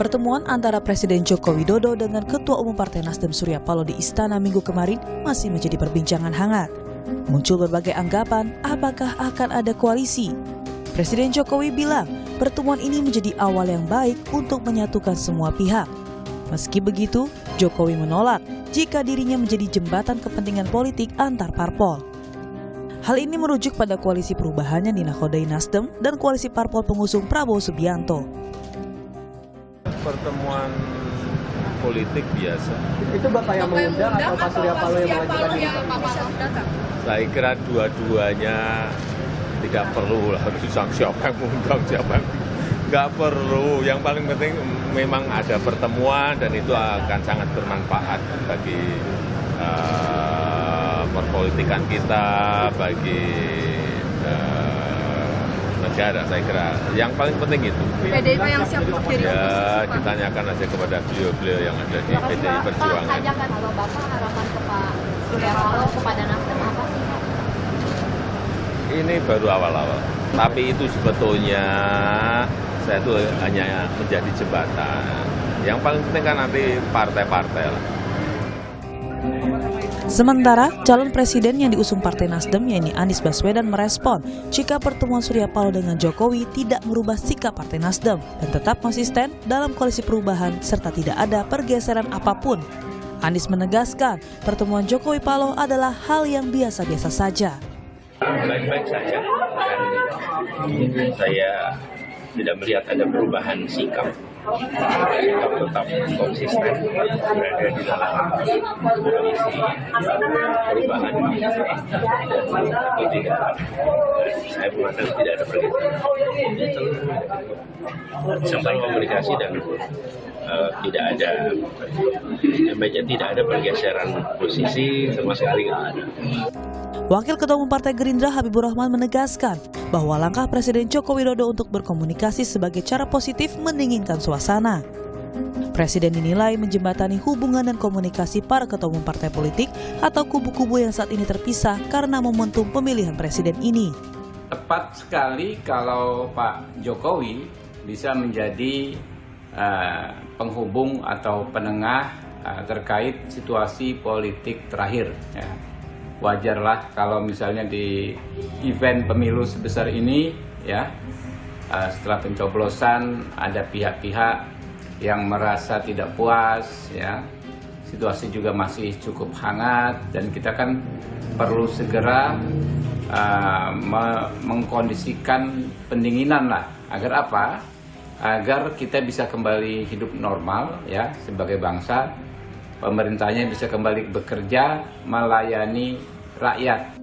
Pertemuan antara Presiden Joko Widodo dengan Ketua Umum Partai Nasdem Surya Paloh di Istana Minggu kemarin masih menjadi perbincangan hangat. Muncul berbagai anggapan apakah akan ada koalisi. Presiden Jokowi bilang pertemuan ini menjadi awal yang baik untuk menyatukan semua pihak. Meski begitu, Jokowi menolak jika dirinya menjadi jembatan kepentingan politik antar parpol. Hal ini merujuk pada koalisi perubahan yang dinakodai Nasdem dan koalisi parpol pengusung Prabowo Subianto. Pertemuan politik biasa. Itu Bapak yang mengundang atau Pak Surya Paloh yang mengajukan? Saya kira dua-duanya tidak perlu lah siapa yang mengundang siapa yang nggak perlu. Yang paling penting memang ada pertemuan dan itu akan sangat bermanfaat bagi perpolitikan kita, bagi negara, saya kira. Yang paling penting itu. PDIP yang siap untuk jadi ya, ditanyakan aja kepada beliau-beliau yang ada di PDI Perjuangan. Pak, ajakan kalau Bapak harapan ke Pak Surya Paloh kepada Nasdem apa sih Pak? Ini baru awal-awal. Tapi itu sebetulnya saya itu hanya menjadi jembatan. Yang paling penting kan nanti partai-partai lah. Sementara calon presiden yang diusung Partai Nasdem yaitu Anies Baswedan merespon jika pertemuan Surya Paloh dengan Jokowi tidak merubah sikap Partai Nasdem dan tetap konsisten dalam koalisi perubahan serta tidak ada pergeseran apapun. Anies menegaskan pertemuan Jokowi Paloh adalah hal yang biasa-biasa saja. Baik-baik saja dan saya tidak melihat ada perubahan sikap. Sikap tetap konsisten berada di dalam koalisi perubahan atau tidak. Saya memandang tidak ada perbedaan. Sampai komunikasi dan tidak ada pergeseran posisi sama sekali nggak ada. Wakil Ketua Umum Partai Gerindra Habibur Rahman menegaskan bahwa langkah Presiden Joko Widodo untuk berkomunikasi sebagai cara positif mendinginkan suasana. Presiden dinilai menjembatani hubungan dan komunikasi para ketua umum partai politik atau kubu-kubu yang saat ini terpisah karena momentum pemilihan presiden ini. Tepat sekali kalau Pak Jokowi bisa menjadi penghubung atau penengah terkait situasi politik terakhir. Ya. Wajarlah kalau misalnya di event pemilu sebesar ini, ya setelah pencoblosan ada pihak-pihak yang merasa tidak puas, ya situasi juga masih cukup hangat dan kita kan perlu segera mengkondisikan pendinginan lah agar apa? Agar kita bisa kembali hidup normal ya sebagai bangsa. Pemerintahnya bisa kembali bekerja melayani rakyat.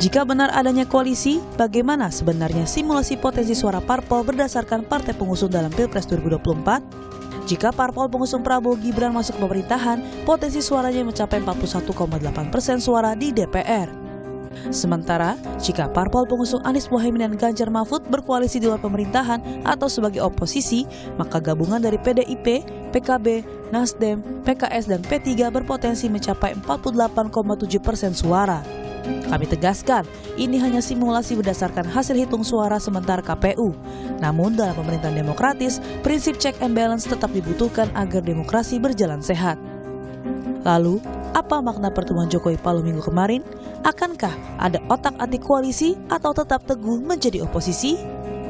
Jika benar adanya koalisi, bagaimana sebenarnya simulasi potensi suara parpol berdasarkan partai pengusung dalam Pilpres 2024? Jika parpol pengusung Prabowo Gibran masuk pemerintahan, potensi suaranya mencapai 41,8% suara di DPR. Sementara, jika parpol pengusung Anies Mohaimin dan Ganjar Mahfud berkoalisi di luar pemerintahan atau sebagai oposisi, maka gabungan dari PDIP, PKB, Nasdem, PKS, dan P3 berpotensi mencapai 48,7% suara. Kami tegaskan, ini hanya simulasi berdasarkan hasil hitung suara sementara KPU. Namun dalam pemerintahan demokratis, prinsip check and balance tetap dibutuhkan agar demokrasi berjalan sehat. Lalu, apa makna pertemuan Jokowi Paloh minggu kemarin? Akankah ada otak-atik koalisi atau tetap teguh menjadi oposisi?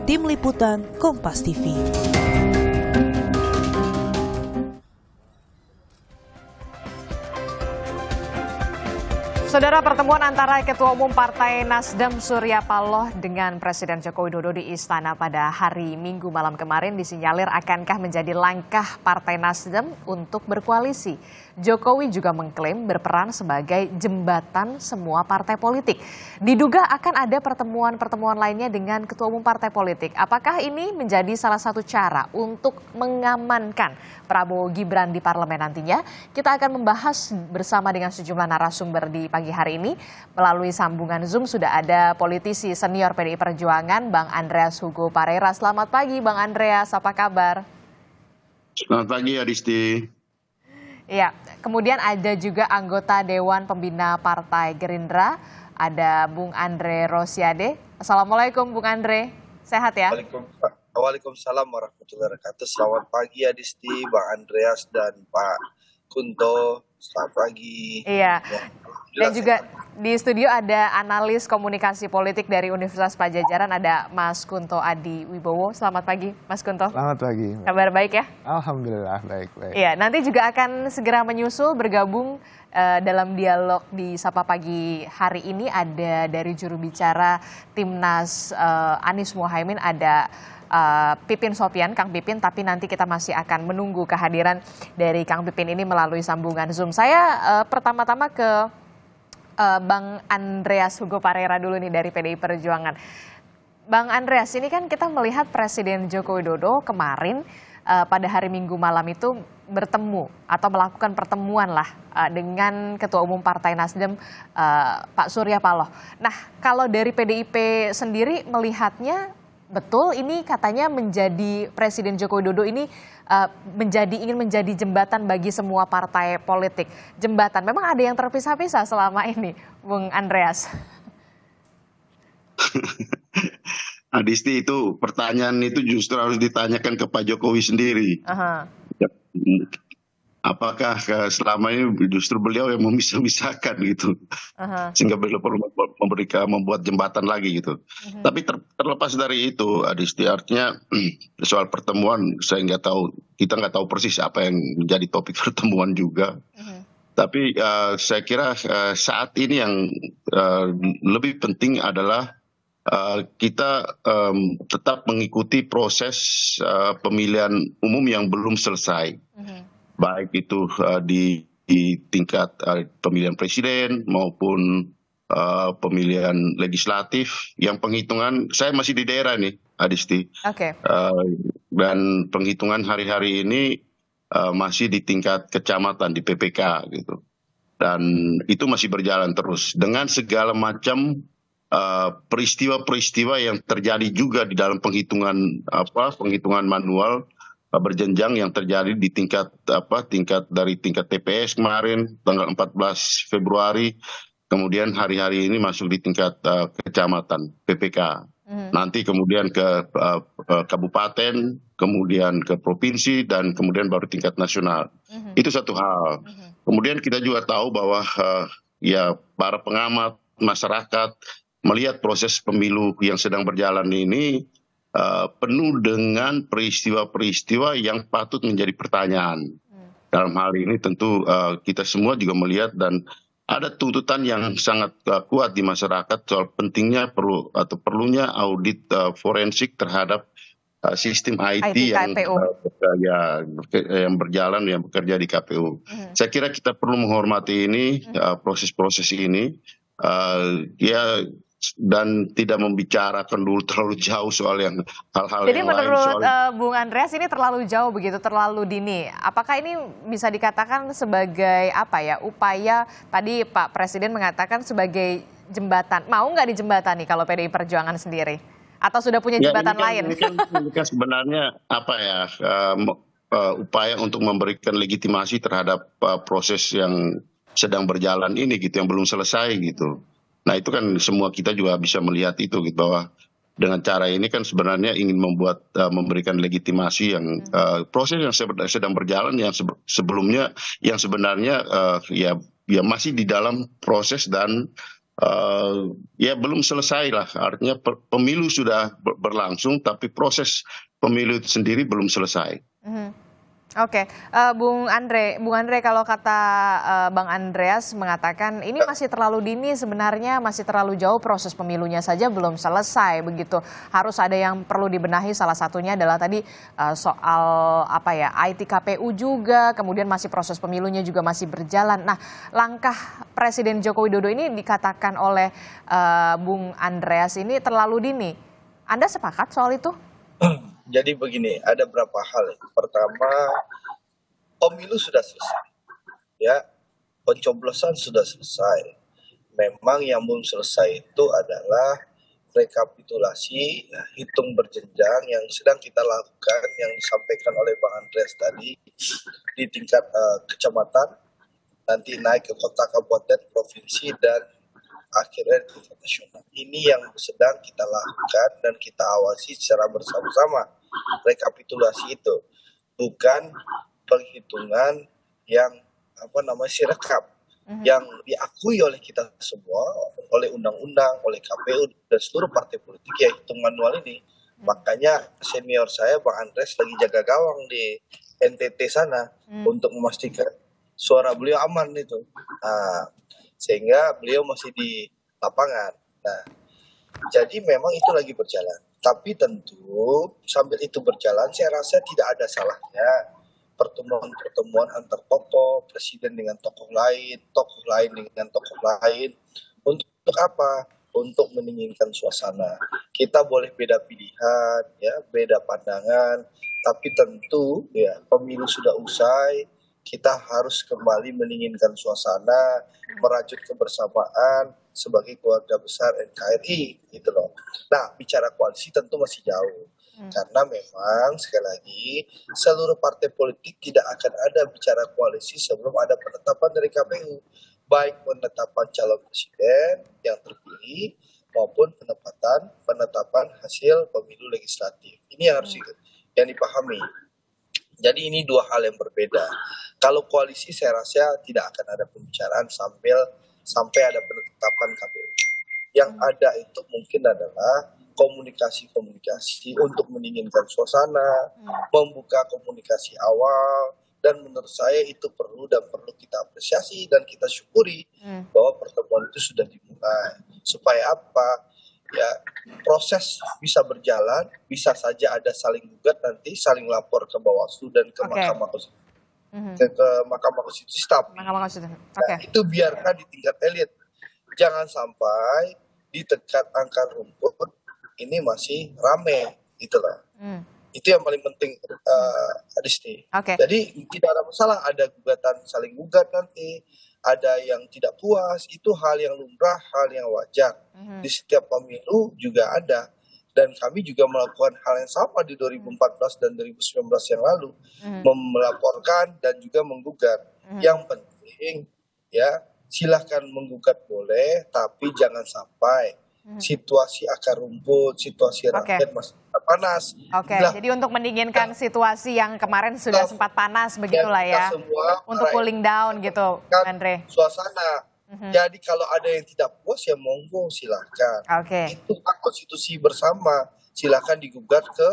Tim Liputan Kompas TV. Saudara, pertemuan antara Ketua Umum Partai Nasdem Surya Paloh dengan Presiden Joko Widodo di Istana pada hari Minggu malam kemarin disinyalir akankah menjadi langkah Partai Nasdem untuk berkoalisi. Jokowi juga mengklaim berperan sebagai jembatan semua partai politik. Diduga akan ada pertemuan-pertemuan lainnya dengan Ketua Umum Partai Politik. Apakah ini menjadi salah satu cara untuk mengamankan Prabowo Gibran di parlemen nantinya? Kita akan membahas bersama dengan sejumlah narasumber di pagi hari ini. Melalui sambungan Zoom sudah ada politisi senior PDI Perjuangan, Bang Andreas Hugo Parera. Selamat pagi Bang Andreas, apa kabar? Selamat pagi Adisti. Ya, kemudian ada juga anggota Dewan Pembina Partai Gerindra, ada Bung Andre Rosiade. Assalamualaikum Bung Andre, sehat ya? Waalaikumsalam warahmatullahi wabarakatuh. Selamat pagi Adisti, Bang Andreas dan Pak Kunto. Selamat pagi. Iya. Ya, Dan alhamdulillah juga sehat. di studio ada analis komunikasi politik dari Universitas Padjadjaran, ada Mas Kunto Adi Wibowo. Selamat pagi, Mas Kunto. Selamat pagi. Kabar baik ya? Alhamdulillah baik. Iya, nanti juga akan segera menyusul bergabung dalam dialog di Sapa Pagi hari ini ada dari juru bicara Timnas Anies Mohaimin, ada Pipin Sopian, Kang Pipin, tapi nanti kita masih akan menunggu kehadiran dari Kang Pipin ini melalui sambungan Zoom. Saya pertama-tama ke Bang Andreas Hugo Parera dulu nih dari PDI Perjuangan. Bang Andreas, ini kan kita melihat Presiden Joko Widodo kemarin pada hari Minggu malam itu bertemu atau melakukan pertemuan lah dengan Ketua Umum Partai Nasdem Pak Surya Paloh. Nah, kalau dari PDIP sendiri melihatnya betul ini katanya menjadi Presiden Joko Widodo ini ingin menjadi jembatan bagi semua partai politik. Jembatan, memang ada yang terpisah-pisah selama ini, Bung Andreas. Adisti, itu pertanyaan itu justru harus ditanyakan ke Pak Jokowi sendiri. Ya, apakah selama ini justru beliau yang memisah-misahkan gitu, sehingga beliau perlu membuat jembatan lagi gitu. Tapi terlepas dari itu, Adisti, artinya soal pertemuan kita nggak tahu persis apa yang menjadi topik pertemuan juga. Tapi saya kira saat ini yang lebih penting adalah kita tetap mengikuti proses pemilihan umum yang belum selesai, baik itu di tingkat pemilihan presiden maupun pemilihan legislatif. Yang penghitungan, saya masih di daerah nih, Adisti, dan penghitungan hari-hari ini masih di tingkat kecamatan di PPK gitu, dan itu masih berjalan terus dengan segala macam peristiwa-peristiwa yang terjadi juga di dalam penghitungan manual berjenjang yang terjadi di tingkat dari tingkat TPS kemarin tanggal 14 Februari, kemudian hari-hari ini masuk di tingkat kecamatan PPK. Nanti kemudian ke kabupaten, kemudian ke provinsi, dan kemudian baru tingkat nasional. Itu satu hal. Kemudian kita juga tahu bahwa ya para pengamat masyarakat melihat proses pemilu yang sedang berjalan ini penuh dengan peristiwa-peristiwa yang patut menjadi pertanyaan. Dalam hal ini tentu kita semua juga melihat dan ada tuntutan yang sangat kuat di masyarakat soal pentingnya perlunya audit forensik terhadap sistem IT yang berjalan, yang bekerja di KPU. Saya kira kita perlu menghormati ini, proses-proses ini, dan tidak membicarakan dulu terlalu jauh soal hal-hal Jadi yang menurut lain. Bung Andreas ini terlalu jauh begitu, terlalu dini. Apakah ini bisa dikatakan sebagai upaya tadi Pak Presiden mengatakan sebagai jembatan? Mau nggak dijembatani kalau PDI Perjuangan sendiri? Atau sudah punya jembatan lain? Ini kan sebenarnya upaya untuk memberikan legitimasi terhadap proses yang sedang berjalan ini gitu, yang belum selesai gitu. Nah itu kan semua kita juga bisa melihat itu gitu, bahwa dengan cara ini kan sebenarnya ingin memberikan legitimasi yang proses yang sedang berjalan yang sebelumnya yang sebenarnya ya masih di dalam proses dan ya belum selesai lah. Artinya pemilu sudah berlangsung tapi proses pemilu itu sendiri belum selesai. Oke, Bung Andre, kalau kata Bang Andreas mengatakan ini masih terlalu dini sebenarnya, masih terlalu jauh, proses pemilunya saja belum selesai begitu. Harus ada yang perlu dibenahi, salah satunya adalah tadi soal IT KPU juga, kemudian masih proses pemilunya juga masih berjalan. Nah, langkah Presiden Joko Widodo ini dikatakan oleh Bung Andreas ini terlalu dini. Anda sepakat soal itu? Jadi begini, ada beberapa hal. Pertama, pemilu sudah selesai, ya, pencoblosan sudah selesai. Memang yang belum selesai itu adalah rekapitulasi, hitung berjenjang yang sedang kita lakukan, yang disampaikan oleh Bang Andreas tadi di tingkat kecamatan, nanti naik ke kota, kabupaten, provinsi, dan akhirnya di tingkat nasional. Ini yang sedang kita lakukan dan kita awasi secara bersama-sama. Rekapitulasi itu bukan penghitungan yang sirekap yang diakui oleh kita semua, oleh undang-undang, oleh KPU dan seluruh partai politik ya hitung manual ini. Makanya senior saya Bang Andres lagi jaga gawang di NTT sana untuk memastikan suara beliau aman itu. Nah, sehingga beliau masih di lapangan. Nah, jadi memang itu lagi berjalan. Tapi tentu sambil itu berjalan, saya rasa tidak ada salahnya pertemuan-pertemuan antar tokoh, presiden dengan tokoh lain dengan tokoh lain. Untuk apa? Untuk mendinginkan suasana. Kita boleh beda pilihan, ya, beda pandangan, tapi tentu ya pemilu sudah usai, kita harus kembali mendinginkan suasana, merajut kebersamaan sebagai keluarga besar NKRI, gitu loh. Nah, bicara koalisi tentu masih jauh. Karena memang sekali lagi seluruh partai politik tidak akan ada bicara koalisi sebelum ada penetapan dari KPU, baik penetapan calon presiden yang terpilih maupun penetapan hasil pemilu legislatif. Ini yang harus yang dipahami. Jadi ini dua hal yang berbeda. Kalau koalisi saya rasa tidak akan ada pembicaraan sampai ada penetapan KPU. Yang ada itu mungkin adalah komunikasi untuk mendinginkan suasana, membuka komunikasi awal, dan menurut saya itu perlu kita apresiasi dan kita syukuri bahwa pertemuan itu sudah dimulai. Supaya apa? Ya, proses bisa berjalan, bisa saja ada saling gugat nanti, saling lapor ke Bawaslu dan ke Mahkamah Konstitusi. Ke Mahkamah Konstitusi. Nah, itu biarkan di tingkat elit. Jangan sampai di tingkat akar rumput ini masih rame, itulah. Itu yang paling penting, Adisti. Jadi tidak ada masalah, ada gugatan saling gugat nanti, ada yang tidak puas, itu hal yang lumrah, hal yang wajar. Di setiap pemilu juga ada. Dan kami juga melakukan hal yang sama di 2014 dan 2019 yang lalu, melaporkan dan juga menggugat. Yang penting, ya silahkan menggugat boleh, tapi jangan sampai situasi akar rumput, situasi rakyat masih panas. Jadi untuk mendinginkan situasi yang kemarin sudah sempat panas begitulah ya. Untuk cooling down gitu, Andre. Suasana. Jadi kalau ada yang tidak puas ya monggo silahkan. Itu hak konstitusi bersama. Silahkan digugat ke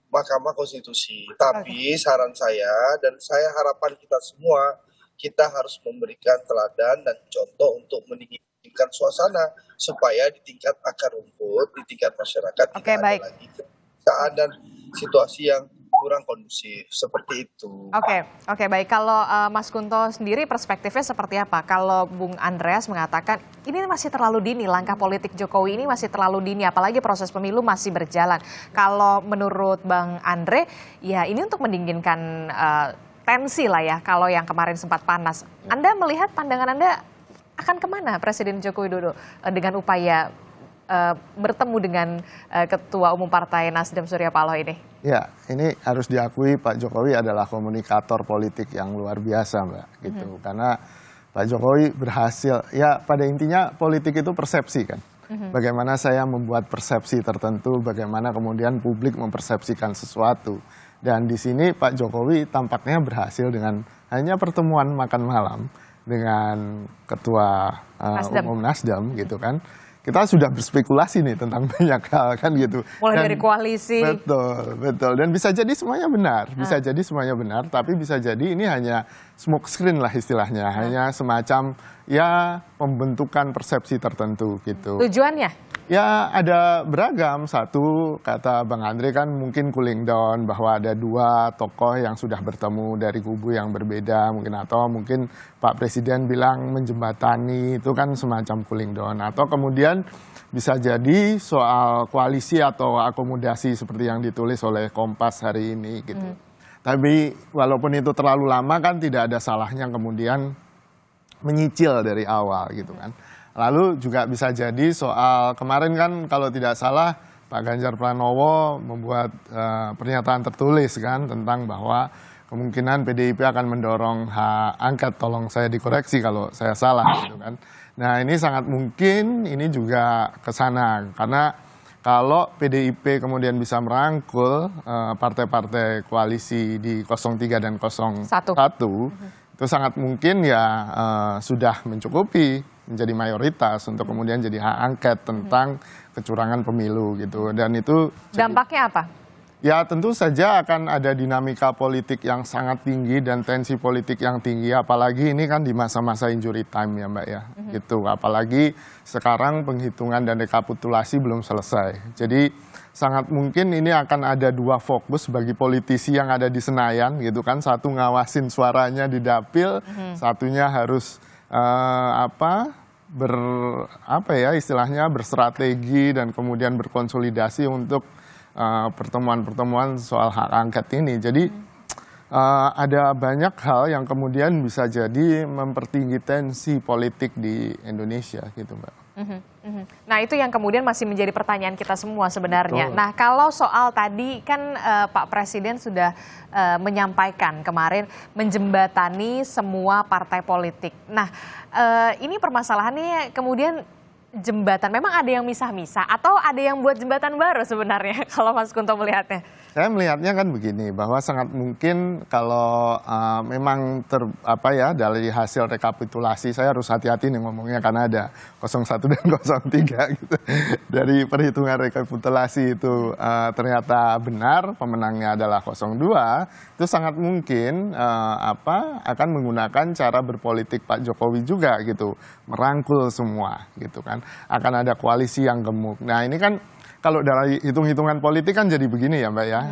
Mahkamah Konstitusi. Tapi saran saya dan saya harapan kita semua, kita harus memberikan teladan dan contoh untuk mendinginkan suasana supaya di tingkat akar rumput, di tingkat masyarakat tidak ada lagi keadaan dan situasi yang kurang kondusif seperti itu. Oke, baik. Kalau Mas Kunto sendiri perspektifnya seperti apa? Kalau Bung Andreas mengatakan ini masih terlalu dini, langkah politik Jokowi ini masih terlalu dini, apalagi proses pemilu masih berjalan. Kalau menurut Bang Andre, ya ini untuk mendinginkan tensi lah ya, kalau yang kemarin sempat panas. Anda melihat pandangan Anda akan kemana Presiden Joko Widodo dengan upaya bertemu dengan Ketua Umum Partai Nasdem Surya Paloh ini? Ya, ini harus diakui Pak Jokowi adalah komunikator politik yang luar biasa, Mbak. Gitu. Karena Pak Jokowi berhasil, ya pada intinya politik itu persepsi kan. Bagaimana saya membuat persepsi tertentu, bagaimana kemudian publik mempersepsikan sesuatu. Dan di sini Pak Jokowi tampaknya berhasil dengan hanya pertemuan makan malam dengan Ketua Umum Nasdem gitu kan. Kita sudah berspekulasi nih tentang banyak hal kan gitu. Mulai dari koalisi. Betul. Dan bisa jadi semuanya benar. Tapi bisa jadi ini hanya smoke screen lah istilahnya. Hanya semacam ya pembentukan persepsi tertentu gitu. Tujuannya? Ya ada beragam. Satu kata Bang Andre kan mungkin cooling down bahwa ada dua tokoh yang sudah bertemu dari kubu yang berbeda mungkin, atau mungkin Pak Presiden bilang menjembatani, itu kan semacam cooling down. Atau kemudian bisa jadi soal koalisi atau akomodasi seperti yang ditulis oleh Kompas hari ini gitu. Tapi walaupun itu terlalu lama kan tidak ada salahnya kemudian menyicil dari awal gitu kan. Lalu juga bisa jadi soal kemarin kan kalau tidak salah Pak Ganjar Pranowo membuat pernyataan tertulis kan tentang bahwa kemungkinan PDIP akan mendorong hak angket, tolong saya dikoreksi kalau saya salah gitu kan. Nah ini sangat mungkin ini juga ke sana karena kalau PDIP kemudian bisa merangkul partai-partai koalisi di 03 dan 01 itu sangat mungkin ya sudah mencukupi menjadi mayoritas untuk kemudian jadi hak angket tentang kecurangan pemilu gitu. Dan itu dampaknya apa? Ya tentu saja akan ada dinamika politik yang sangat tinggi dan tensi politik yang tinggi, apalagi ini kan di masa-masa injury time ya Mbak ya, gitu. Apalagi sekarang penghitungan dan rekapitulasi belum selesai. Jadi sangat mungkin ini akan ada dua fokus bagi politisi yang ada di Senayan gitu kan, satu ngawasin suaranya di dapil, satunya harus istilahnya berstrategi dan kemudian berkonsolidasi untuk pertemuan-pertemuan soal hak angket ini. Jadi ada banyak hal yang kemudian bisa jadi mempertinggi tensi politik di Indonesia gitu Mbak. Nah itu yang kemudian masih menjadi pertanyaan kita semua sebenarnya. Betul. Nah kalau soal tadi kan Pak Presiden sudah menyampaikan kemarin menjembatani semua partai politik. Nah ini permasalahannya kemudian jembatan, memang ada yang misah-misah atau ada yang buat jembatan baru sebenarnya kalau Mas Kunto melihatnya? Saya melihatnya kan begini, bahwa sangat mungkin kalau memang dari hasil rekapitulasi, saya harus hati-hati nih ngomongnya karena ada 01 dan 03 gitu. Dari perhitungan rekapitulasi itu ternyata benar pemenangnya adalah 02, itu sangat mungkin akan menggunakan cara berpolitik Pak Jokowi juga gitu, merangkul semua gitu kan. Akan ada koalisi yang gemuk. Nah ini kan kalau dari hitung-hitungan politik kan jadi begini ya Mbak ya,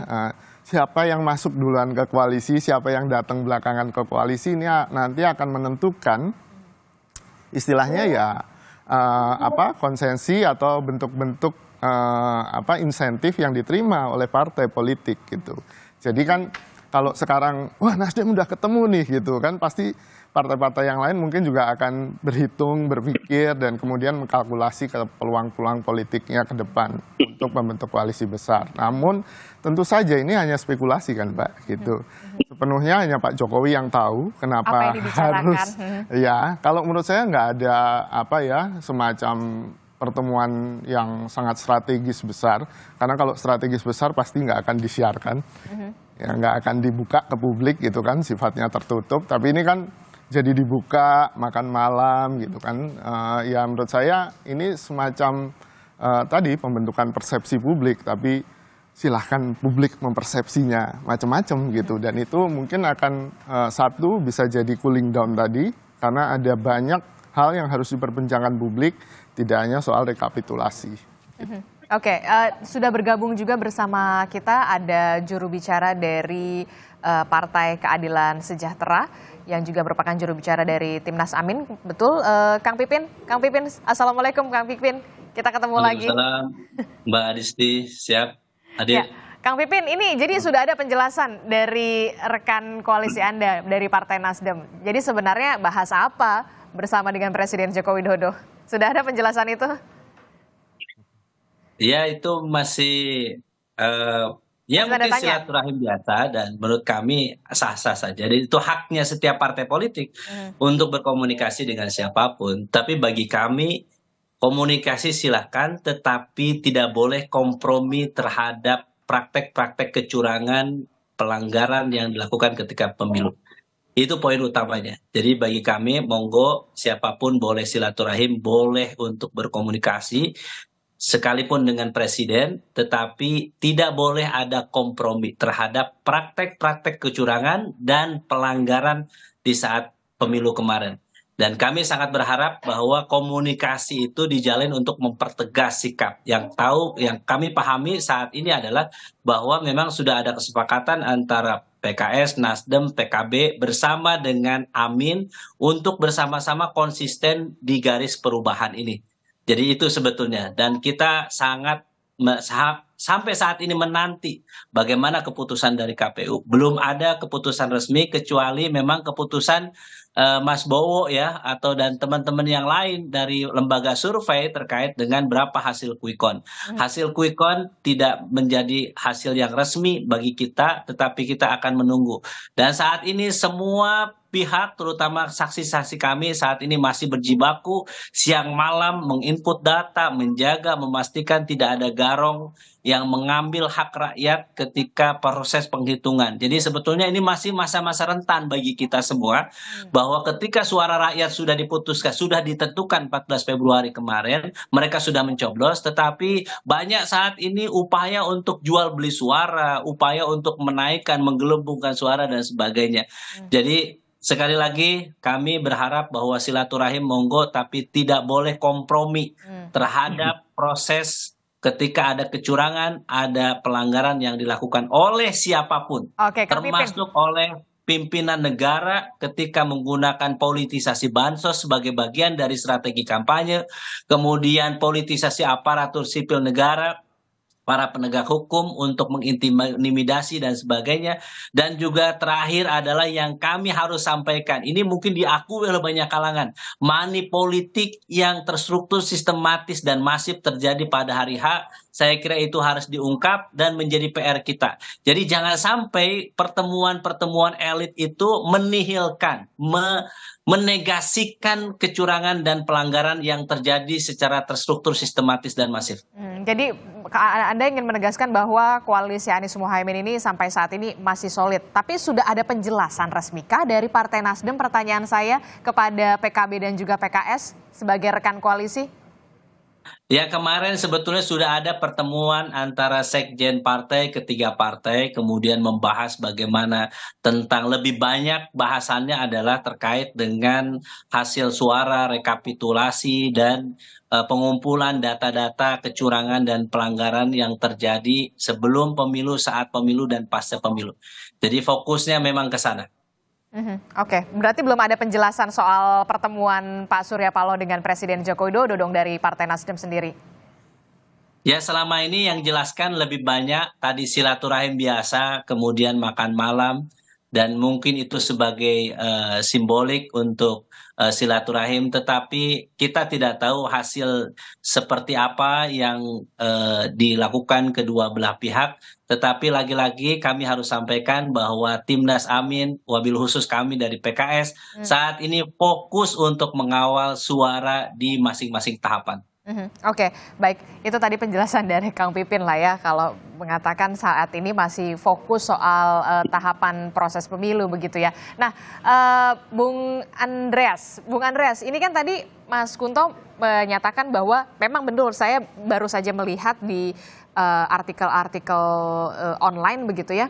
siapa yang masuk duluan ke koalisi, siapa yang datang belakangan ke koalisi ini nanti akan menentukan istilahnya ya konsensi atau bentuk-bentuk insentif yang diterima oleh partai politik gitu. Jadi kan kalau sekarang wah Nasdem udah ketemu nih gitu kan, pasti partai-partai yang lain mungkin juga akan berhitung, berpikir, dan kemudian mengkalkulasi ke peluang-peluang politiknya ke depan untuk membentuk koalisi besar. Namun tentu saja ini hanya spekulasi kan Mbak, gitu. Sepenuhnya hanya Pak Jokowi yang tahu kenapa harus. Ya, kalau menurut saya nggak ada semacam pertemuan yang sangat strategis besar. Karena kalau strategis besar pasti nggak akan disiarkan, ya nggak akan dibuka ke publik gitu kan, sifatnya tertutup. Tapi ini kan jadi dibuka makan malam gitu kan, ya menurut saya ini semacam tadi pembentukan persepsi publik, tapi silahkan publik mempersepsinya macam-macam gitu, dan itu mungkin akan satu bisa jadi cooling down tadi karena ada banyak hal yang harus diperbincangkan publik, tidak hanya soal rekapitulasi. Oke, sudah bergabung juga bersama kita ada juru bicara dari Partai Keadilan Sejahtera yang juga merupakan juru bicara dari Timnas Amin, betul? Kang Pipin, assalamualaikum Kang Pipin, kita ketemu lagi. Waalaikumsalam, Mbak Adisti, siap hadir. Ya, Kang Pipin, ini jadi sudah ada penjelasan dari rekan koalisi Anda dari Partai Nasdem. Jadi sebenarnya bahas apa bersama dengan Presiden Joko Widodo? Sudah ada penjelasan itu? Ya itu masih mungkin silaturahim biasa dan menurut kami sah-sah saja. Dan itu haknya setiap partai politik untuk berkomunikasi dengan siapapun. Tapi bagi kami komunikasi silahkan, tetapi tidak boleh kompromi terhadap praktek-praktek kecurangan, pelanggaran yang dilakukan ketika pemilu. Itu poin utamanya. Jadi bagi kami monggo siapapun boleh silaturahim, boleh untuk berkomunikasi sekalipun dengan presiden, tetapi tidak boleh ada kompromi terhadap praktek-praktek kecurangan dan pelanggaran di saat pemilu kemarin. Dan kami sangat berharap bahwa komunikasi itu dijalin untuk mempertegas sikap. Yang kami pahami saat ini adalah bahwa memang sudah ada kesepakatan antara PKS, Nasdem, PKB bersama dengan Amin untuk bersama-sama konsisten di garis perubahan ini. Jadi itu sebetulnya, dan kita sangat sampai saat ini menanti bagaimana keputusan dari KPU. Belum ada keputusan resmi kecuali memang keputusan Mas Bowo ya dan teman-teman yang lain dari lembaga survei terkait dengan berapa hasil quick count. Hasil quick count tidak menjadi hasil yang resmi bagi kita, tetapi kita akan menunggu. Dan saat ini semua pihak, terutama saksi-saksi kami saat ini masih berjibaku siang malam menginput data, menjaga, memastikan tidak ada garong yang mengambil hak rakyat ketika proses penghitungan. Jadi sebetulnya ini masih masa-masa rentan bagi kita semua, bahwa ketika suara rakyat sudah diputuskan, sudah ditentukan 14 Februari kemarin, mereka sudah mencoblos, tetapi banyak saat ini upaya untuk jual beli suara, upaya untuk menaikkan, menggelembungkan suara dan sebagainya. Jadi sekali lagi kami berharap bahwa silaturahim monggo, tapi tidak boleh kompromi terhadap proses ketika ada kecurangan, ada pelanggaran yang dilakukan oleh siapapun, Oke, Kang Pipin. termasuk oleh pimpinan negara ketika menggunakan politisasi bansos sebagai bagian dari strategi kampanye, kemudian politisasi aparatur sipil negara, para penegak hukum untuk mengintimidasi dan sebagainya. Dan juga terakhir adalah yang kami harus sampaikan, ini mungkin diakui oleh banyak kalangan, money politik yang terstruktur, sistematis dan masif terjadi pada hari H. Saya kira itu harus diungkap dan menjadi PR kita. Jadi jangan sampai pertemuan-pertemuan elit itu menihilkan, menegasikan kecurangan dan pelanggaran yang terjadi secara terstruktur, sistematis dan masif. Jadi Anda ingin menegaskan bahwa koalisi Anies Muhaimin ini sampai saat ini masih solid. Tapi sudah ada penjelasan resmikah dari Partai Nasdem, pertanyaan saya, kepada PKB dan juga PKS sebagai rekan koalisi? Ya, kemarin sebetulnya sudah ada pertemuan antara sekjen partai, ketiga partai, kemudian membahas bagaimana tentang, lebih banyak bahasannya adalah terkait dengan hasil suara, rekapitulasi, dan pengumpulan data-data kecurangan dan pelanggaran yang terjadi sebelum pemilu, saat pemilu, dan pasca pemilu. Jadi fokusnya memang ke sana. Oke, berarti belum ada penjelasan soal pertemuan Pak Surya Paloh dengan Presiden Joko Widodo dong dari Partai Nasdem sendiri? Ya, selama ini yang jelaskan lebih banyak tadi silaturahim biasa, kemudian makan malam, dan mungkin itu sebagai simbolik untuk silaturahim, tetapi kita tidak tahu hasil seperti apa yang dilakukan kedua belah pihak. Tetapi lagi-lagi kami harus sampaikan bahwa Timnas Amin, wabil khusus kami dari PKS, saat ini fokus untuk mengawal suara di masing-masing tahapan. Oke, baik. Itu tadi penjelasan dari Kang Pipin lah ya, kalau mengatakan saat ini masih fokus soal tahapan proses pemilu begitu ya. Nah, Bung Andreas, ini kan tadi Mas Kunto menyatakan bahwa memang betul, saya baru saja melihat di artikel-artikel online begitu ya.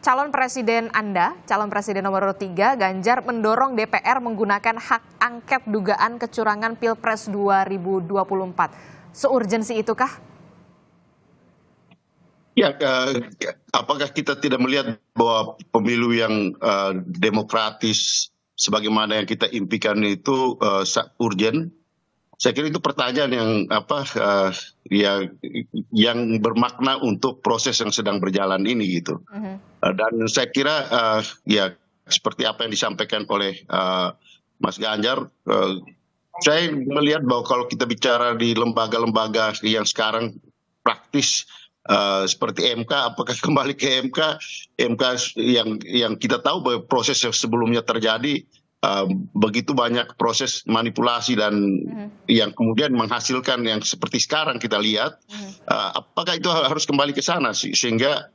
Calon presiden Anda, calon presiden nomor 3, Ganjar, mendorong DPR menggunakan hak angket dugaan kecurangan Pilpres 2024. Seurgensi itukah? Ya, apakah kita tidak melihat bahwa pemilu yang demokratis sebagaimana yang kita impikan itu urgen? Saya kira itu pertanyaan yang bermakna untuk proses yang sedang berjalan ini gitu. Dan saya kira ya seperti apa yang disampaikan oleh Mas Ganjar, saya melihat bahwa kalau kita bicara di lembaga-lembaga yang sekarang praktis seperti MK, apakah kembali ke MK yang kita tahu bahwa proses yang sebelumnya terjadi begitu banyak proses manipulasi dan yang kemudian menghasilkan yang seperti sekarang kita lihat, apakah itu harus kembali ke sana sehingga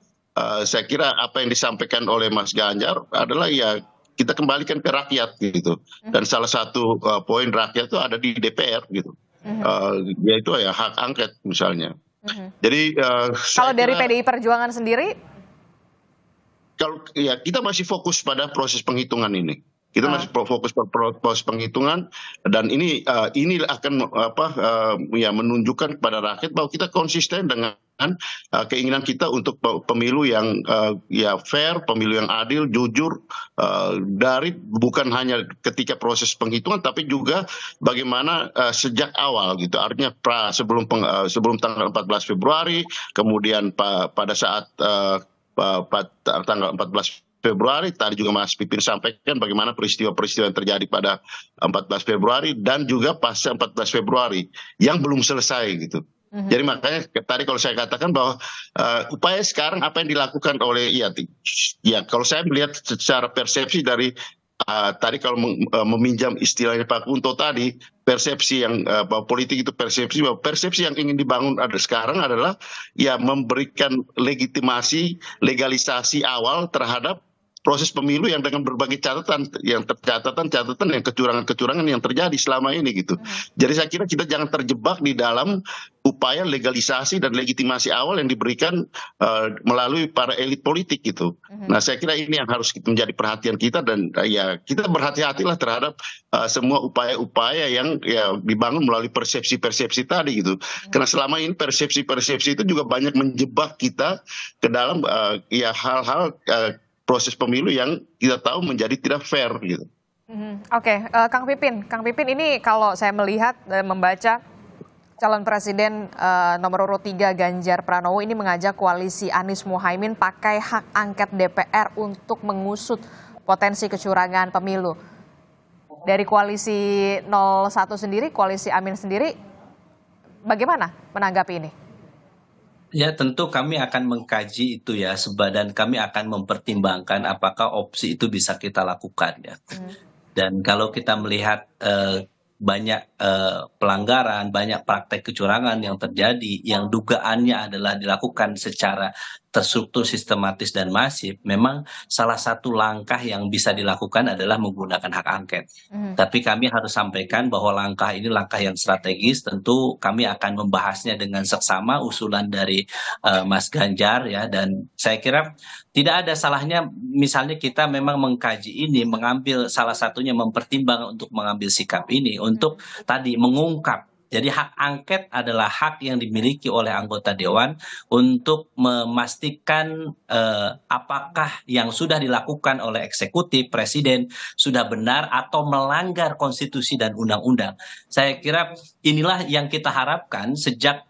saya kira apa yang disampaikan oleh Mas Ganjar adalah ya kita kembalikan ke rakyat gitu, dan salah satu poin rakyat itu ada di DPR gitu, yaitu ya hak angket misalnya. Jadi kalau dari PDI Perjuangan sendiri, kalau ya kita masih fokus pada proses penghitungan ini. Kita masih fokus pada proses penghitungan, dan ini akan menunjukkan kepada rakyat bahwa kita konsisten dengan keinginan kita untuk pemilu yang ya fair, pemilu yang adil, jujur, dari bukan hanya ketika proses penghitungan tapi juga bagaimana sejak awal gitu. Artinya sebelum tanggal 14 Februari, kemudian pada saat tanggal 14 Februari, tadi juga Mas Pipin sampaikan bagaimana peristiwa-peristiwa yang terjadi pada 14 Februari dan juga pasca 14 Februari yang belum selesai gitu. Jadi makanya tadi kalau saya katakan bahwa upaya sekarang apa yang dilakukan oleh ya kalau saya melihat secara persepsi dari tadi kalau meminjam istilahnya Pak Kunto tadi, persepsi yang bahwa politik itu bahwa persepsi yang ingin dibangun ada sekarang adalah ya memberikan legitimasi, legalisasi awal terhadap proses pemilu yang dengan berbagai catatan yang kecurangan-kecurangan yang terjadi selama ini gitu. Jadi saya kira kita jangan terjebak di dalam upaya legalisasi dan legitimasi awal yang diberikan melalui para elit politik gitu. Nah saya kira ini yang harus menjadi perhatian kita dan ya kita berhati-hatilah terhadap semua upaya-upaya yang ya dibangun melalui persepsi-persepsi tadi gitu. Karena selama ini persepsi-persepsi itu juga banyak menjebak kita ke dalam ya hal-hal proses pemilu yang kita tahu menjadi tidak fair gitu. Oke, Kang Pipin ini kalau saya melihat membaca calon presiden nomor urut 3 Ganjar Pranowo ini mengajak koalisi Anies Muhaimin pakai hak angket DPR untuk mengusut potensi kecurangan pemilu. Dari koalisi 01 sendiri, koalisi Amin sendiri, bagaimana menanggapi ini? Ya tentu kami akan mengkaji itu ya, dan kami akan mempertimbangkan apakah opsi itu bisa kita lakukan ya. Dan kalau kita melihat banyak pelanggaran, banyak praktek kecurangan yang terjadi, yang dugaannya adalah dilakukan secara terstruktur, sistematis dan masif, memang salah satu langkah yang bisa dilakukan adalah menggunakan hak angket. Tapi kami harus sampaikan bahwa langkah ini langkah yang strategis. Tentu kami akan membahasnya dengan seksama usulan dari Mas Ganjar ya, dan saya kira tidak ada salahnya misalnya kita memang mengkaji ini, mengambil salah satunya mempertimbangkan untuk mengambil sikap ini untuk tadi mengungkap. Jadi hak angket adalah hak yang dimiliki oleh anggota dewan untuk memastikan apakah yang sudah dilakukan oleh eksekutif, presiden sudah benar atau melanggar konstitusi dan undang-undang. Saya kira inilah yang kita harapkan sejak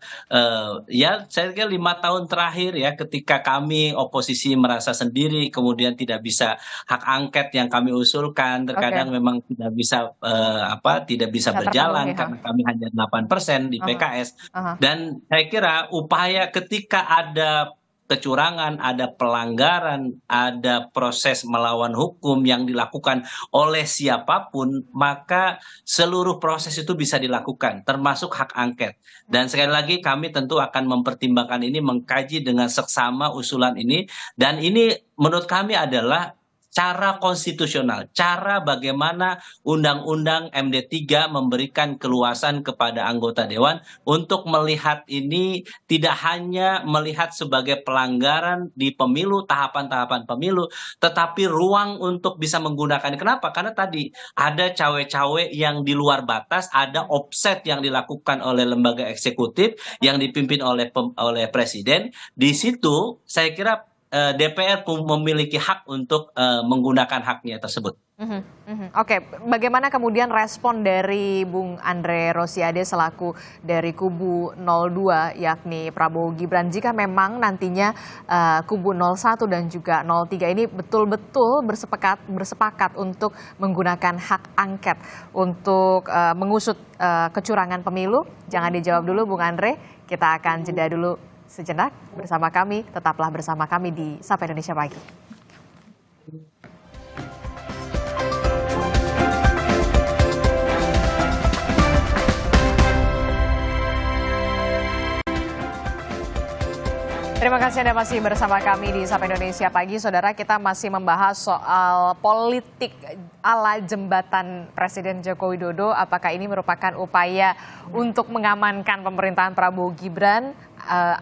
ya saya kira 5 tahun terakhir ya, ketika kami oposisi merasa sendiri kemudian tidak bisa hak angket yang kami usulkan terkadang memang tidak bisa berjalan karena kami hanya 8% di PKS. Dan saya kira upaya ketika ada kecurangan, ada pelanggaran, ada proses melawan hukum yang dilakukan oleh siapapun, maka seluruh proses itu bisa dilakukan, termasuk hak angket. Dan sekali lagi kami tentu akan mempertimbangkan ini, mengkaji dengan seksama usulan ini, dan ini menurut kami adalah cara konstitusional, cara bagaimana Undang-Undang MD3 memberikan keluasan kepada anggota dewan untuk melihat ini tidak hanya melihat sebagai pelanggaran di pemilu, tahapan-tahapan pemilu, tetapi ruang untuk bisa menggunakan. Kenapa? Karena tadi ada cawe-cawe yang di luar batas, ada offset yang dilakukan oleh lembaga eksekutif yang dipimpin oleh presiden. Di situ saya kira DPR memiliki hak untuk menggunakan haknya tersebut. Oke, bagaimana kemudian respon dari Bung Andre Rosiade selaku dari kubu 02 yakni Prabowo Gibran jika memang nantinya kubu 01 dan juga 03 ini betul-betul bersepakat untuk menggunakan hak angket untuk mengusut kecurangan pemilu? Jangan dijawab dulu Bung Andre, kita akan jeda dulu sejenak bersama kami, tetaplah bersama kami di Sapa Indonesia Pagi. Terima kasih Anda masih bersama kami di Sapa Indonesia Pagi. Saudara, kita masih membahas soal politik ala jembatan Presiden Joko Widodo. Apakah ini merupakan upaya untuk mengamankan pemerintahan Prabowo Gibran?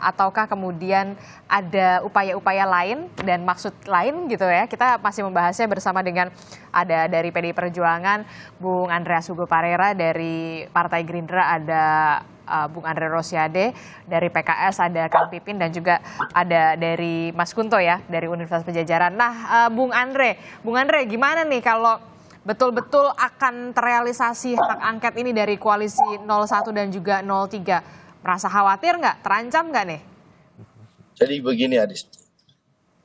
Ataukah kemudian ada upaya-upaya lain dan maksud lain gitu ya. Kita masih membahasnya bersama dengan ada dari PDI Perjuangan Bung Andreas Hugo Parera, dari Partai Gerindra ada Bung Andre Rosiade, dari PKS ada Kang Pipin, dan juga ada dari Mas Kunto ya dari Universitas Padjadjaran. Nah Bung Andre gimana nih kalau betul-betul akan terrealisasi hak angket ini dari koalisi 01 dan juga 03? Merasa khawatir nggak? Terancam nggak nih? Jadi begini Adis.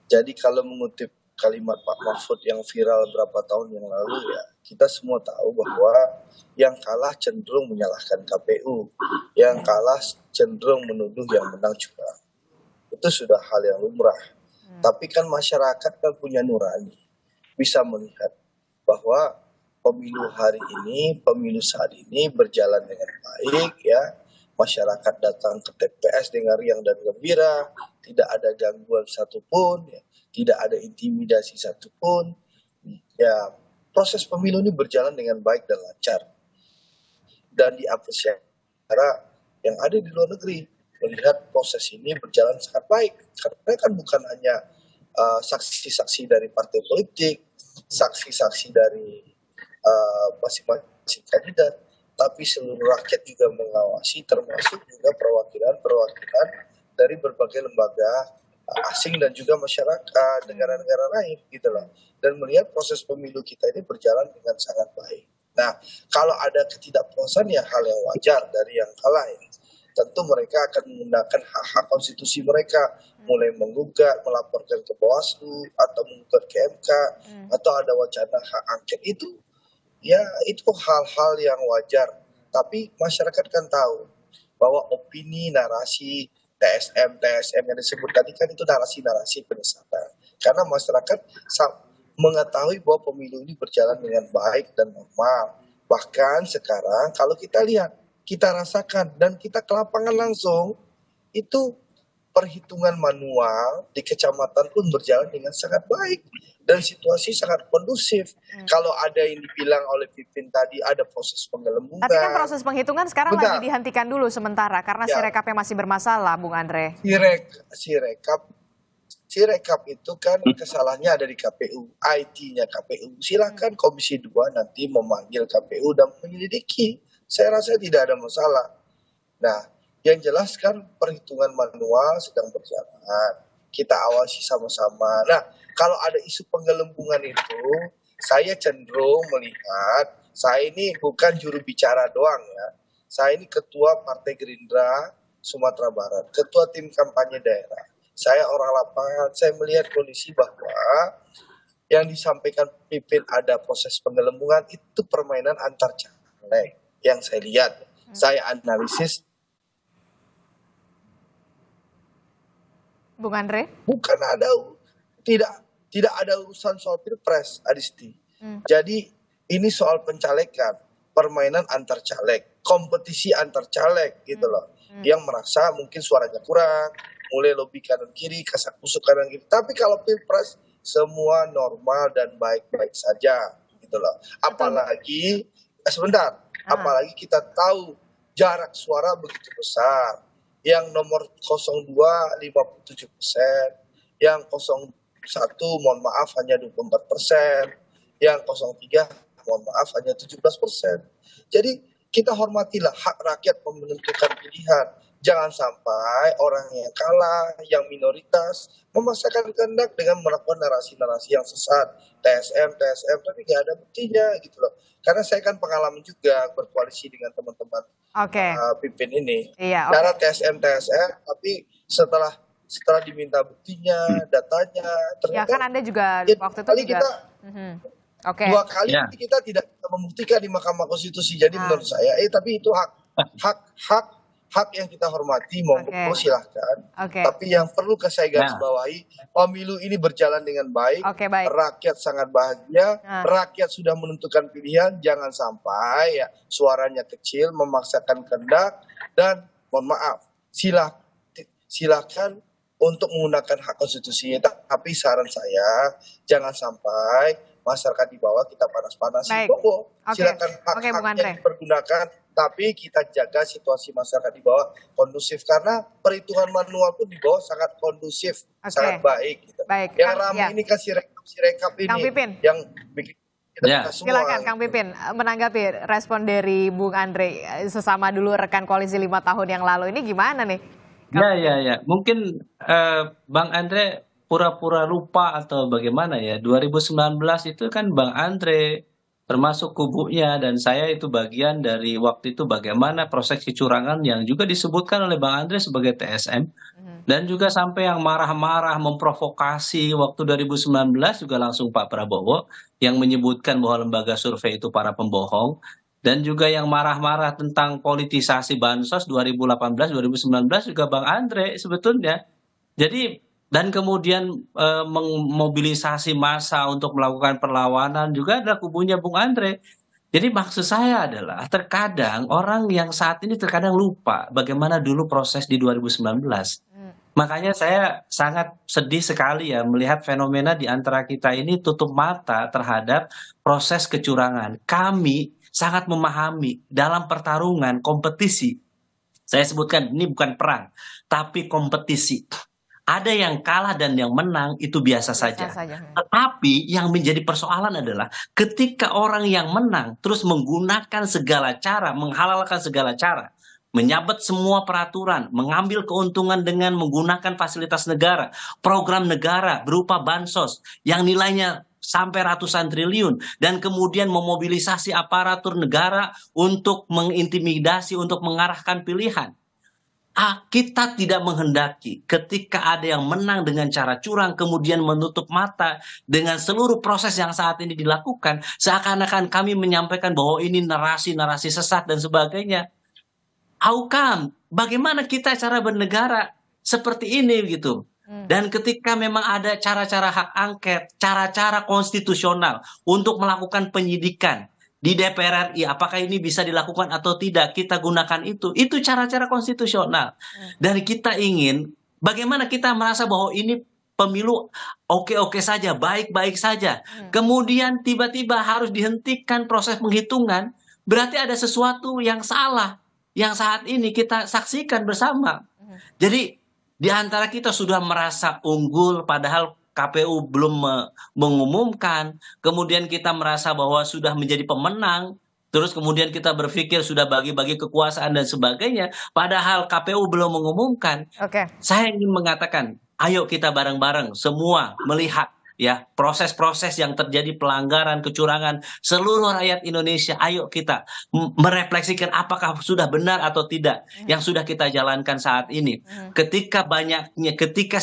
Jadi kalau mengutip kalimat Pak Mahfud yang viral berapa tahun yang lalu, ya kita semua tahu bahwa yang kalah cenderung menyalahkan KPU, yang kalah cenderung menuduh yang menang curang. Itu sudah hal yang lumrah. Tapi kan masyarakat kan punya nurani, bisa melihat bahwa pemilu hari ini, pemilu saat ini berjalan dengan baik, ya. Masyarakat datang ke TPS dengan riang dan gembira, tidak ada gangguan satupun, ya. Tidak ada intimidasi satupun. Ya, proses pemilu ini berjalan dengan baik dan lancar. Dan diapresiasi yang ada di luar negeri melihat proses ini berjalan sangat baik. Karena kan bukan hanya saksi-saksi dari partai politik, saksi-saksi dari masing-masing kandidat, tapi seluruh rakyat juga mengawasi, termasuk juga perwakilan-perwakilan dari berbagai lembaga asing dan juga masyarakat negara-negara lain gitu loh. Dan melihat proses pemilu kita ini berjalan dengan sangat baik. Nah, kalau ada ketidakpuasan ya hal yang wajar dari yang kalah ya. Tentu mereka akan menggunakan hak-hak konstitusi mereka, mulai menggugat, melaporkan ke Bawaslu atau menggugat ke MK, atau ada wacana hak angket itu. Ya, itu hal-hal yang wajar. Tapi masyarakat kan tahu bahwa opini, narasi, TSM yang disebut tadi kan itu narasi-narasi penyesatan. Karena masyarakat mengetahui bahwa pemilu ini berjalan dengan baik dan normal. Bahkan sekarang kalau kita lihat, kita rasakan dan kita ke lapangan langsung, itu perhitungan manual di kecamatan pun berjalan dengan sangat baik. Dan situasi sangat kondusif. Kalau ada yang dibilang oleh Pipin tadi ada proses penggelembungan. Tapi kan proses penghitungan sekarang lagi dihentikan dulu sementara karena Sirekapnya masih bermasalah, Bung Andre. Sirekap itu kan kesalahannya ada di KPU, IT-nya KPU. Silakan Komisi 2 nanti memanggil KPU dan menyelidiki. Saya rasa tidak ada masalah. Nah, yang jelas kan perhitungan manual sedang berjalan. Kita awasi sama-sama. Nah, kalau ada isu penggelembungan itu, saya cenderung melihat, saya ini bukan juru bicara doang ya. Saya ini ketua Partai Gerindra Sumatera Barat, ketua tim kampanye daerah. Saya orang lapangan, saya melihat kondisi bahwa yang disampaikan Pipin ada proses penggelembungan itu permainan antar caleg. Yang saya lihat, saya analisis. Bung Andre? Bukan ada, tidak ada urusan soal pilpres, Adisti. Jadi ini soal pencalekan, permainan antar caleg, kompetisi antar caleg gitu loh. Yang merasa mungkin suaranya kurang, mulai lobby kanan kiri, kasak kusuk kanan kiri. Tapi kalau pilpres semua normal dan baik-baik saja gitu loh. Apalagi apalagi kita tahu jarak suara begitu besar. Yang nomor 02 57%, yang 01 mohon maaf hanya 24%, yang 03 mohon maaf hanya 17%. Jadi kita hormatilah hak rakyat menentukan pilihan. Jangan sampai orang yang kalah, yang minoritas memaksakan kehendak dengan melakukan narasi-narasi yang sesat, TSM, tapi nggak ada buktinya gitu loh. Karena saya kan pengalaman juga berkoalisi dengan teman-teman Pipin ini. Cara TSM, tapi setelah diminta buktinya, datanya, ternyata. Ya kan Anda juga waktu itu juga. Dua kali kita tidak bisa membuktikan di Mahkamah Konstitusi. Jadi menurut saya, tapi itu hak yang kita hormati, monggo silahkan. Tapi yang perlu saya garis bawahi, pemilu ini berjalan dengan baik, rakyat sangat bahagia, rakyat sudah menentukan pilihan, jangan sampai ya suaranya kecil memaksakan kehendak dan mohon maaf, silakan untuk menggunakan hak konstitusi. Tapi saran saya jangan sampai masyarakat di bawah kita panas-panasin. Silakan hak-haknya dipergunakan, tapi kita jaga situasi masyarakat di bawah kondusif karena perhitungan manual pun di bawah sangat kondusif, sangat baik. Gitu. Yang ramai ini kan Sirekap ini Kang Pipin. yang bikin kita semua. Silakan Kang Pipin menanggapi respon dari Bung Andre, sesama dulu rekan koalisi 5 tahun yang lalu ini gimana nih? Ya. Mungkin Bang Andre pura-pura lupa atau bagaimana ya. 2019 itu kan Bang Andre termasuk kubunya dan saya itu bagian dari waktu itu bagaimana proses kecurangan yang juga disebutkan oleh Bang Andre sebagai TSM dan juga sampai yang marah-marah memprovokasi waktu 2019 juga langsung Pak Prabowo yang menyebutkan bahwa lembaga survei itu para pembohong dan juga yang marah-marah tentang politisasi bansos 2018 2019 juga Bang Andre sebetulnya. Jadi dan kemudian memobilisasi massa untuk melakukan perlawanan juga adalah kubunya Bung Andre. Jadi maksud saya adalah terkadang orang yang saat ini terkadang lupa bagaimana dulu proses di 2019. Makanya saya sangat sedih sekali ya melihat fenomena di antara kita ini tutup mata terhadap proses kecurangan. Kami sangat memahami dalam pertarungan kompetisi. Saya sebutkan ini bukan perang, tapi kompetisi. Ada yang kalah dan yang menang itu biasa saja. Tetapi yang menjadi persoalan adalah ketika orang yang menang terus menggunakan segala cara, menghalalkan segala cara, menyabet semua peraturan, mengambil keuntungan dengan menggunakan fasilitas negara, program negara berupa bansos yang nilainya sampai ratusan triliun dan kemudian memobilisasi aparatur negara untuk mengintimidasi, untuk mengarahkan pilihan. Kita tidak menghendaki ketika ada yang menang dengan cara curang kemudian menutup mata dengan seluruh proses yang saat ini dilakukan seakan-akan kami menyampaikan bahwa ini narasi-narasi sesat dan sebagainya. How come? Bagaimana kita cara bernegara seperti ini gitu? Dan ketika memang ada cara-cara hak angket, cara-cara konstitusional untuk melakukan penyidikan di DPR RI, apakah ini bisa dilakukan atau tidak, kita gunakan itu cara-cara konstitusional. Dan kita ingin, bagaimana kita merasa bahwa ini pemilu oke-oke saja, baik-baik saja. Kemudian tiba-tiba harus dihentikan proses penghitungan, berarti ada sesuatu yang salah, yang saat ini kita saksikan bersama. Jadi, di antara kita sudah merasa unggul, padahal KPU belum mengumumkan, kemudian kita merasa bahwa sudah menjadi pemenang, terus kemudian kita berpikir sudah bagi-bagi kekuasaan dan sebagainya, padahal KPU belum mengumumkan. Saya ingin mengatakan, ayo kita bareng-bareng semua melihat ya proses-proses yang terjadi pelanggaran, kecurangan seluruh rakyat Indonesia. Ayo kita merefleksikan apakah sudah benar atau tidak yang sudah kita jalankan saat ini. Ketika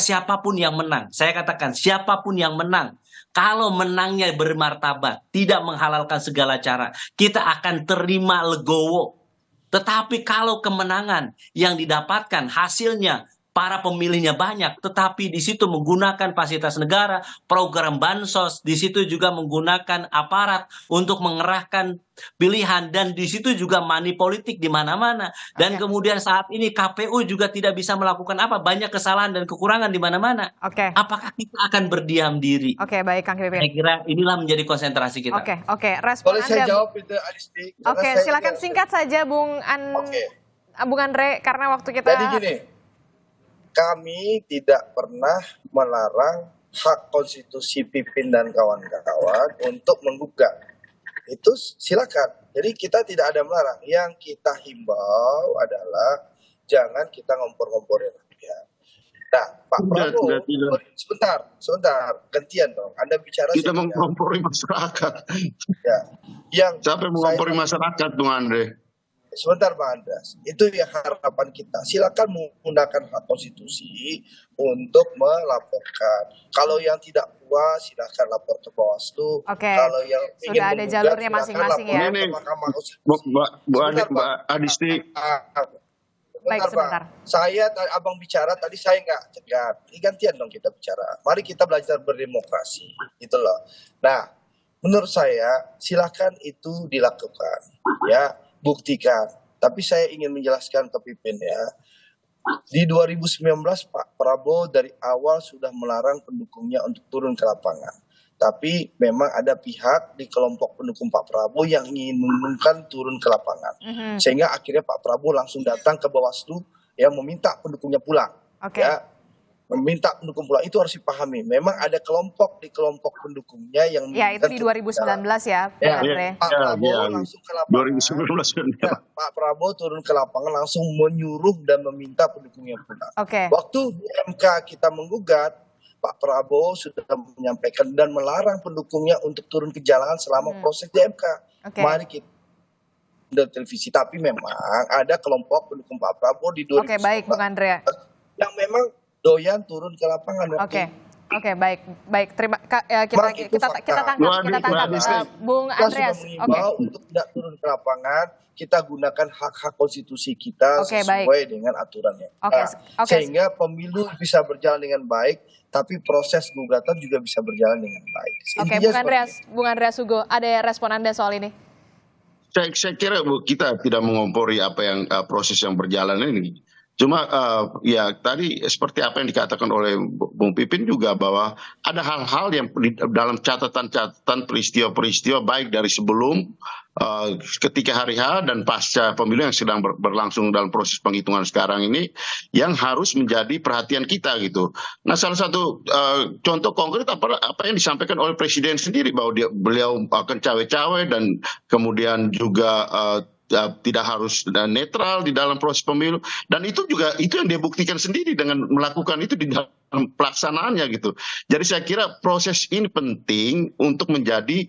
siapapun yang menang, saya katakan siapapun yang menang, kalau menangnya bermartabat, tidak menghalalkan segala cara, kita akan terima legowo. Tetapi kalau kemenangan yang didapatkan hasilnya para pemilihnya banyak, tetapi di situ menggunakan fasilitas negara, program bansos, di situ juga menggunakan aparat untuk mengerahkan pilihan, dan di situ juga money politik di mana-mana. Dan kemudian saat ini KPU juga tidak bisa melakukan apa, banyak kesalahan dan kekurangan di mana-mana. Apakah kita akan berdiam diri? Baik Kang Pipin. Saya kira inilah menjadi konsentrasi kita. Respon Boleh saya jawab itu, Adisti? Silakan singkat saja Bung Andre, karena waktu kita. Jadi gini, kami tidak pernah melarang hak konstitusi Pipin dan kawan-kawan untuk menggugat. Itu silakan. Jadi kita tidak ada melarang. Yang kita himbau adalah jangan kita ngompor-ngomporin rakyat. Nah, Pak Prabowo, sebentar, gantian dong. Anda bicara. Kita mengkompori masyarakat. Ya. Siapa yang mengompori masyarakat, Bung Andre? Sebentar Pak Andreas, itu yang harapan kita. Silakan menggunakan hak konstitusi untuk melaporkan. Kalau yang tidak puas, silakan lapor ke Bawaslu. Kalau yang ingin sudah ada jalurnya masing-masing ya. Mbak Adisti. Sebentar. Saya, abang bicara tadi saya nggak cegat. Ini gantian dong kita bicara. Mari kita belajar berdemokrasi, gitu loh. Nah, menurut saya silakan itu dilakukan, ya. Buktikan. Tapi saya ingin menjelaskan ke Pipin ya. Di 2019 Pak Prabowo dari awal sudah melarang pendukungnya untuk turun ke lapangan. Tapi memang ada pihak di kelompok pendukung Pak Prabowo yang ingin mengumumkan turun ke lapangan. Sehingga akhirnya Pak Prabowo langsung datang ke Bawaslu yang meminta pendukungnya pulang. Ya. Meminta pendukung pulang, itu harus dipahami. Memang ada kelompok di kelompok pendukungnya yang itu di 2019 ya, Pak Andre. Pak Prabowo langsung ke lapangan. Pak Prabowo turun ke lapangan langsung menyuruh dan meminta pendukungnya pulang. Waktu di MK kita menggugat, Pak Prabowo sudah menyampaikan dan melarang pendukungnya untuk turun ke jalan selama proses di MK. Mari kita dari televisi, tapi memang ada kelompok pendukung Pak Prabowo di 2019 baik, Bung Andrea, yang memang doyan turun ke lapangan. Oke, baik. Kita tangkap Bung Andreas. Untuk tidak turun ke lapangan, kita gunakan hak-hak konstitusi kita sesuai dengan aturannya. Sehingga pemilu bisa berjalan dengan baik, tapi proses gugatan juga bisa berjalan dengan baik. Bung Andreas Hugo, ada respon Anda soal ini? Saya kira kita tidak mengompori apa yang proses yang berjalan ini. Cuma ya tadi seperti apa yang dikatakan oleh Bung Pipin juga, bahwa ada hal-hal yang dalam catatan peristiwa-peristiwa baik dari sebelum, ketika hari H dan pasca pemilu yang sedang berlangsung dalam proses penghitungan sekarang ini, yang harus menjadi perhatian kita gitu. Nah, salah satu contoh konkret apa yang disampaikan oleh Presiden sendiri, bahwa beliau akan cawe-cawe dan kemudian juga tidak harus netral di dalam proses pemilu, dan itu yang dia buktikan sendiri dengan melakukan itu di dalam pelaksanaannya gitu. Jadi saya kira proses ini penting untuk menjadi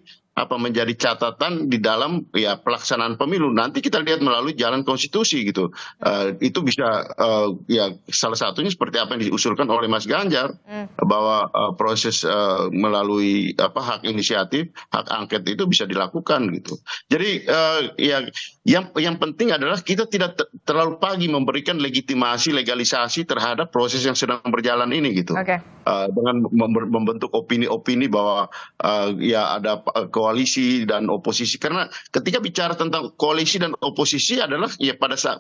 catatan di dalam pelaksanaan pemilu. Nanti kita lihat melalui jalan konstitusi gitu. Itu bisa salah satunya seperti apa yang diusulkan oleh Mas Ganjar, bahwa proses melalui hak inisiatif, hak angket itu bisa dilakukan gitu. Jadi yang penting adalah kita tidak terlalu pagi memberikan legitimasi, legalisasi terhadap proses yang sedang berjalan ini gitu. Dengan membentuk opini-opini bahwa ada koalisi dan oposisi, karena ketika bicara tentang koalisi dan oposisi adalah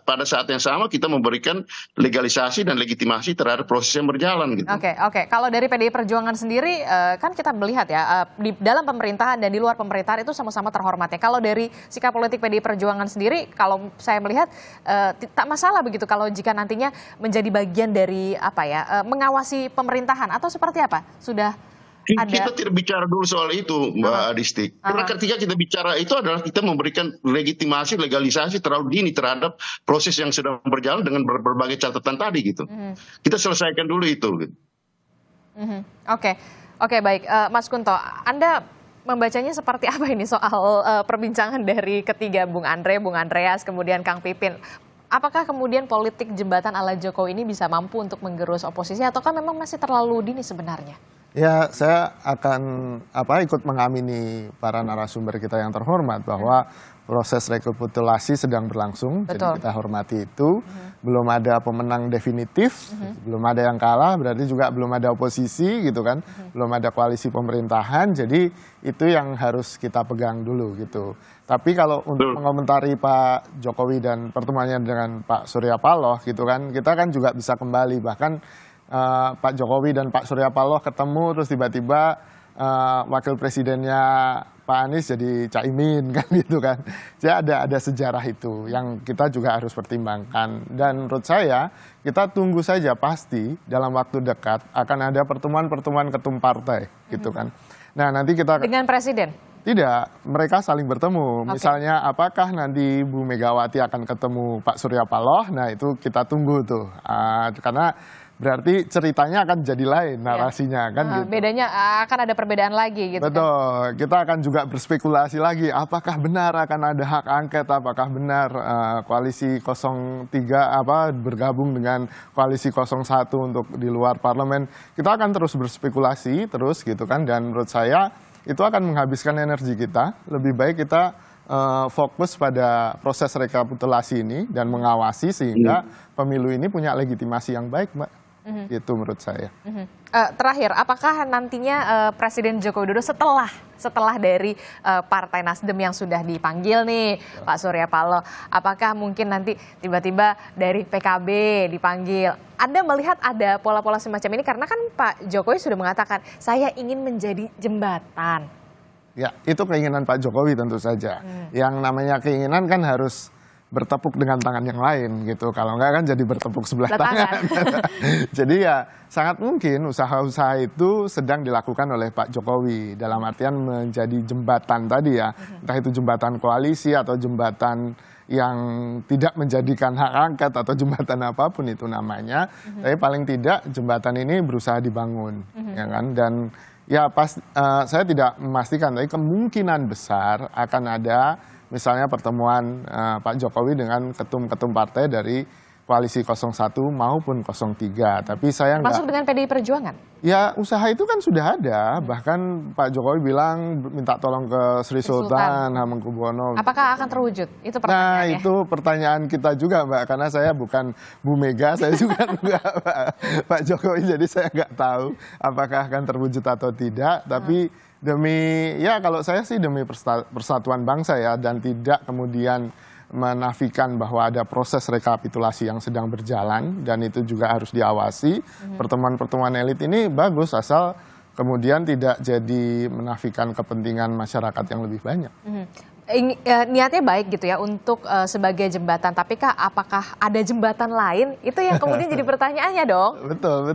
pada saat yang sama kita memberikan legalisasi dan legitimasi terhadap proses yang berjalan gitu. Oke. Kalau dari PDI Perjuangan sendiri kan kita melihat ya, di dalam pemerintahan dan di luar pemerintahan itu sama-sama terhormat ya. Kalau dari sikap politik PDI Perjuangan sendiri, kalau saya melihat tak masalah begitu kalau jika nantinya menjadi bagian dari mengawasi pemerintahan, atau seperti apa? Kita tidak bicara dulu soal itu, Mbak Adisti. Karena ketika kita bicara itu adalah kita memberikan legitimasi, legalisasi terlalu dini terhadap proses yang sedang berjalan dengan berbagai catatan tadi gitu. Kita selesaikan dulu itu. Gitu. Oke, baik. Mas Kunto, Anda membacanya seperti apa ini soal perbincangan dari ketiga Bung Andre, Bung Andreas, kemudian Kang Pipin? Apakah kemudian politik jembatan ala Jokowi ini bisa mampu untuk menggerus oposisi, ataukah memang masih terlalu dini sebenarnya? Ya, saya akan ikut mengamini para narasumber kita yang terhormat bahwa proses rekapitulasi sedang berlangsung. Betul. Jadi kita hormati itu. Belum ada pemenang definitif, belum ada yang kalah, berarti juga belum ada oposisi gitu kan. Belum ada koalisi pemerintahan. Jadi itu yang harus kita pegang dulu gitu. Tapi kalau untuk mengomentari Pak Jokowi dan pertemuannya dengan Pak Surya Paloh gitu kan, kita kan juga bisa kembali, bahkan Pak Jokowi dan Pak Surya Paloh ketemu terus tiba-tiba wakil presidennya Pak Anies jadi Caimin kan gitu kan. Jadi ada sejarah itu yang kita juga harus pertimbangkan, dan menurut saya kita tunggu saja, pasti dalam waktu dekat akan ada pertemuan-pertemuan ketum partai gitu kan. Nah, nanti kita dengan presiden? Tidak, mereka saling bertemu. Misalnya apakah nanti Bu Megawati akan ketemu Pak Surya Paloh, nah itu kita tunggu tuh. Karena berarti ceritanya akan jadi lain narasinya kan gitu. Bedanya akan ada perbedaan lagi gitu. Betul, kita akan juga berspekulasi lagi apakah benar akan ada hak angket, apakah benar koalisi 03 bergabung dengan koalisi 01 untuk di luar parlemen. Kita akan terus berspekulasi terus gitu kan, dan menurut saya itu akan menghabiskan energi kita. Lebih baik kita fokus pada proses rekapitulasi ini dan mengawasi sehingga pemilu ini punya legitimasi yang baik, Mbak. Itu menurut saya. Terakhir, apakah nantinya Presiden Joko Widodo setelah dari Partai Nasdem yang sudah dipanggil nih, Pak Surya Paloh, apakah mungkin nanti tiba-tiba dari PKB dipanggil? Anda melihat ada pola-pola semacam ini karena kan Pak Jokowi sudah mengatakan saya ingin menjadi jembatan. Ya, itu keinginan Pak Jokowi tentu saja. Yang namanya keinginan kan harus bertepuk dengan tangan yang lain gitu. Kalau enggak kan jadi bertepuk sebelah tangan. Jadi ya sangat mungkin usaha-usaha itu sedang dilakukan oleh Pak Jokowi dalam artian menjadi jembatan tadi ya. Entah itu jembatan koalisi atau jembatan yang tidak menjadikan hak angket atau jembatan apapun itu namanya, tapi paling tidak jembatan ini berusaha dibangun, ya kan? Dan ya saya tidak memastikan, tapi kemungkinan besar akan ada misalnya pertemuan Pak Jokowi dengan ketum-ketum partai dari koalisi 01 maupun 03. Tapi saya masuk dengan PDI Perjuangan? Ya usaha itu kan sudah ada. Bahkan Pak Jokowi bilang minta tolong ke Sri Sultan Hamengkubuwono. Apakah akan terwujud? Itu pertanyaannya. Nah itu pertanyaan kita juga Mbak. Karena saya bukan Bu Mega, saya juga enggak Pak Jokowi. Jadi saya nggak tahu apakah akan terwujud atau tidak. Tapi demi, ya kalau saya sih demi persatuan bangsa ya. Dan tidak kemudian menafikan bahwa ada proses rekapitulasi yang sedang berjalan dan itu juga harus diawasi. Pertemuan-pertemuan elit ini bagus asal kemudian tidak jadi menafikan kepentingan masyarakat yang lebih banyak. Niatnya baik gitu ya untuk sebagai jembatan, tapi apakah ada jembatan lain? Itu yang kemudian jadi pertanyaannya dong. Betul.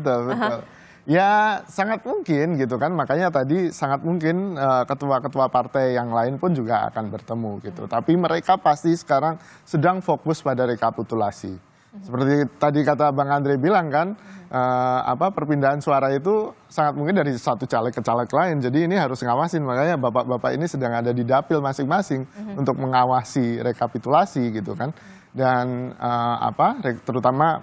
Ya sangat mungkin gitu kan, makanya tadi sangat mungkin ketua-ketua partai yang lain pun juga akan bertemu gitu. Tapi mereka pasti sekarang sedang fokus pada rekapitulasi. Seperti tadi kata Bang Andre bilang kan, perpindahan suara itu sangat mungkin dari satu caleg ke caleg lain. Jadi ini harus ngawasin, makanya bapak-bapak ini sedang ada di dapil masing-masing untuk mengawasi rekapitulasi gitu kan. Dan terutama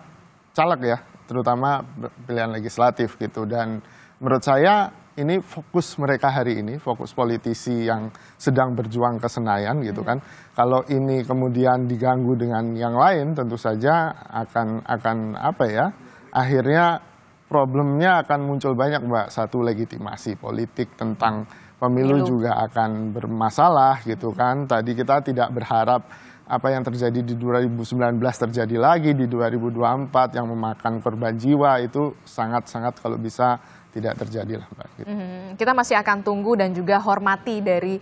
caleg ya, terutama pilihan legislatif gitu. Dan menurut saya ini fokus mereka hari ini, fokus politisi yang sedang berjuang ke Senayan gitu kan. Kalau ini kemudian diganggu dengan yang lain tentu saja akan akhirnya problemnya akan muncul banyak Mbak. Satu, legitimasi politik tentang pemilu juga akan bermasalah gitu kan. Tadi kita tidak berharap apa yang terjadi di 2019 terjadi lagi di 2024 yang memakan korban jiwa, itu sangat-sangat kalau bisa tidak terjadi lah Mbak. Gitu. Kita masih akan tunggu dan juga hormati dari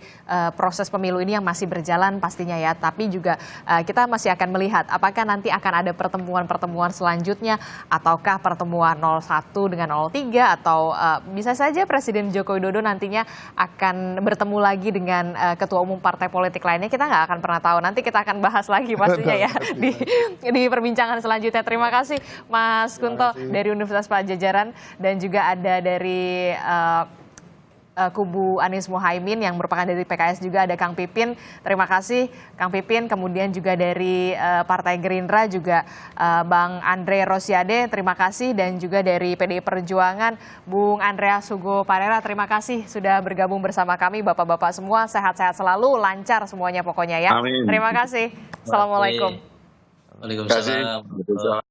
proses pemilu ini yang masih berjalan pastinya ya. Tapi juga kita masih akan melihat apakah nanti akan ada pertemuan-pertemuan selanjutnya, ataukah pertemuan 01 dengan 03, atau bisa saja Presiden Joko Widodo nantinya akan bertemu lagi dengan ketua umum partai politik lainnya. Kita nggak akan pernah tahu. Nanti kita akan bahas lagi pastinya ya di perbincangan selanjutnya. Terima kasih Mas Kunto dari Universitas Padjadjaran, dan juga ada dari kubu Anies Muhaimin yang merupakan dari PKS juga ada Kang Pipin. Terima kasih Kang Pipin. Kemudian juga dari Partai Gerindra juga Bang Andre Rosiade. Terima kasih. Dan juga dari PDI Perjuangan Bung Andreas Hugo Parera. Terima kasih sudah bergabung bersama kami. Bapak-bapak semua sehat-sehat selalu, lancar semuanya pokoknya ya. Amin. Terima kasih. Assalamualaikum. Waalaikumsalam.